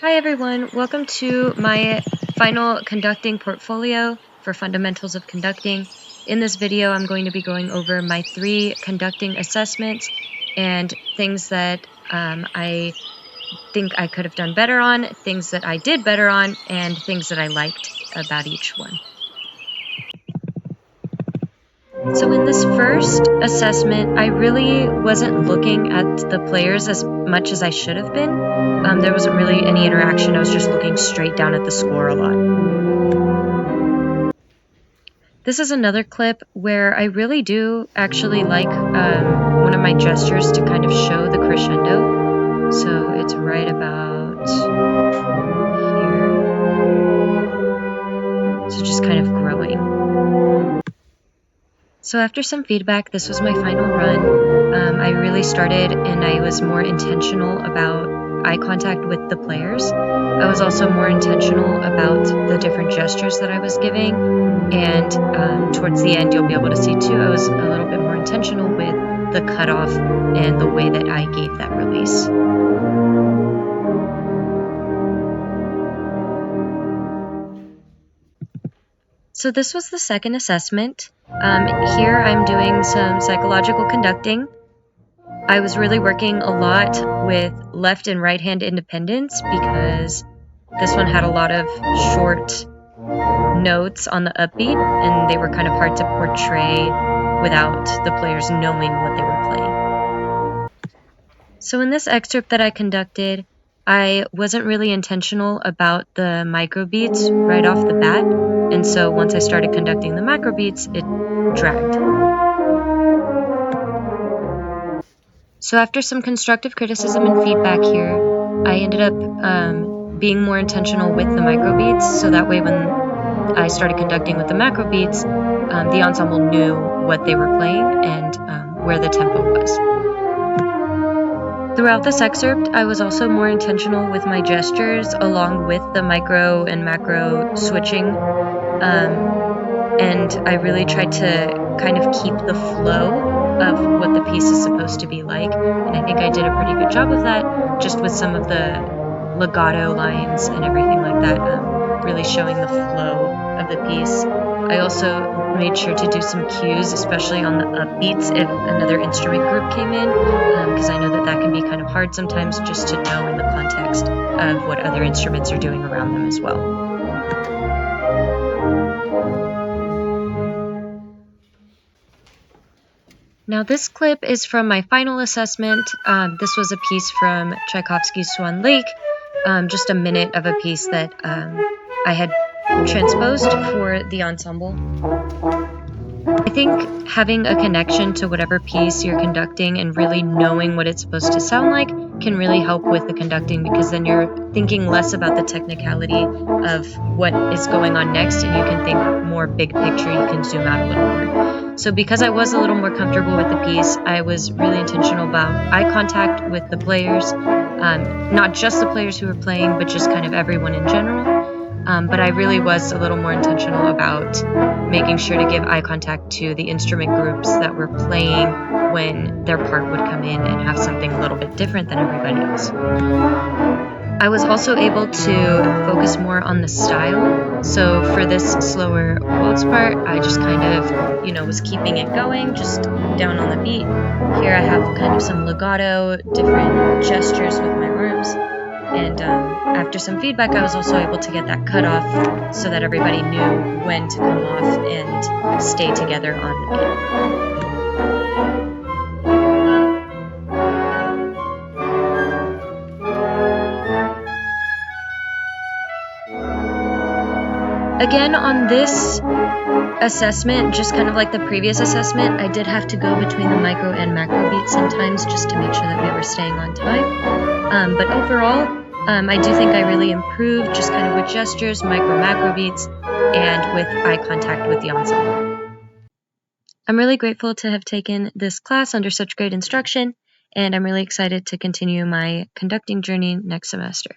Hi everyone, welcome to my final conducting portfolio for Fundamentals of Conducting. In this video, I'm going to be going over my 3 conducting assessments and things that I think I could have done better on, things that I did better on, and things that I liked about each one. So in this first assessment, I really wasn't looking at the players as much as I should have been. There wasn't really any interaction. I was just looking straight down at the score a lot. This is another clip where I really do actually like one of my gestures to kind of show the crescendo. So it's right about here. So just kind of growing. So after some feedback, this was my final run. I really started and I was more intentional about eye contact with the players. I was also more intentional about the different gestures that I was giving. And towards the end, you'll be able to see too, I was a little bit more intentional with the cutoff and the way that I gave that release. So this was the second assessment. Here I'm doing some psychological conducting. I was really working a lot with left and right hand independence because this one had a lot of short notes on the upbeat and they were kind of hard to portray without the players knowing what they were playing. So in this excerpt that I conducted, I wasn't really intentional about the microbeats right off the bat, and so once I started conducting the macrobeats, it dragged. So after some constructive criticism and feedback here, I ended up being more intentional with the microbeats, so that way when I started conducting with the macrobeats, the ensemble knew what they were playing and where the tempo was. Throughout this excerpt, I was also more intentional with my gestures along with the micro and macro switching, and I really tried to kind of keep the flow of what the piece is supposed to be like, and I think I did a pretty good job of that, just with some of the legato lines and everything like that, really showing the flow of the piece. I also made sure to do some cues, especially on the upbeats if another instrument group came in, because I know that that can be kind of hard sometimes just to know in the context of what other instruments are doing around them as well. Now this clip is from my final assessment. This was a piece from Tchaikovsky's Swan Lake, just a minute of a piece that I had transposed for the ensemble. I think having a connection to whatever piece you're conducting and really knowing what it's supposed to sound like can really help with the conducting, because then you're thinking less about the technicality of what is going on next and you can think more big picture, you can zoom out a little more. So because I was a little more comfortable with the piece, I was really intentional about eye contact with the players, not just the players who were playing, but just kind of everyone in general. But I really was a little more intentional about making sure to give eye contact to the instrument groups that were playing when their part would come in and have something a little bit different than everybody else. I was also able to focus more on the style. So for this slower waltz part, I just kind of, was keeping it going, just down on the beat. Here I have kind of some legato, different gestures with my arms. And after some feedback, I was also able to get that cut off so that everybody knew when to come off and stay together on the beat. Again, on this assessment, just kind of like the previous assessment, I did have to go between the micro and macro beats sometimes just to make sure that we were staying on time. But overall, I do think I really improved just kind of with gestures, micro, macro beats, and with eye contact with the ensemble. I'm really grateful to have taken this class under such great instruction, and I'm really excited to continue my conducting journey next semester.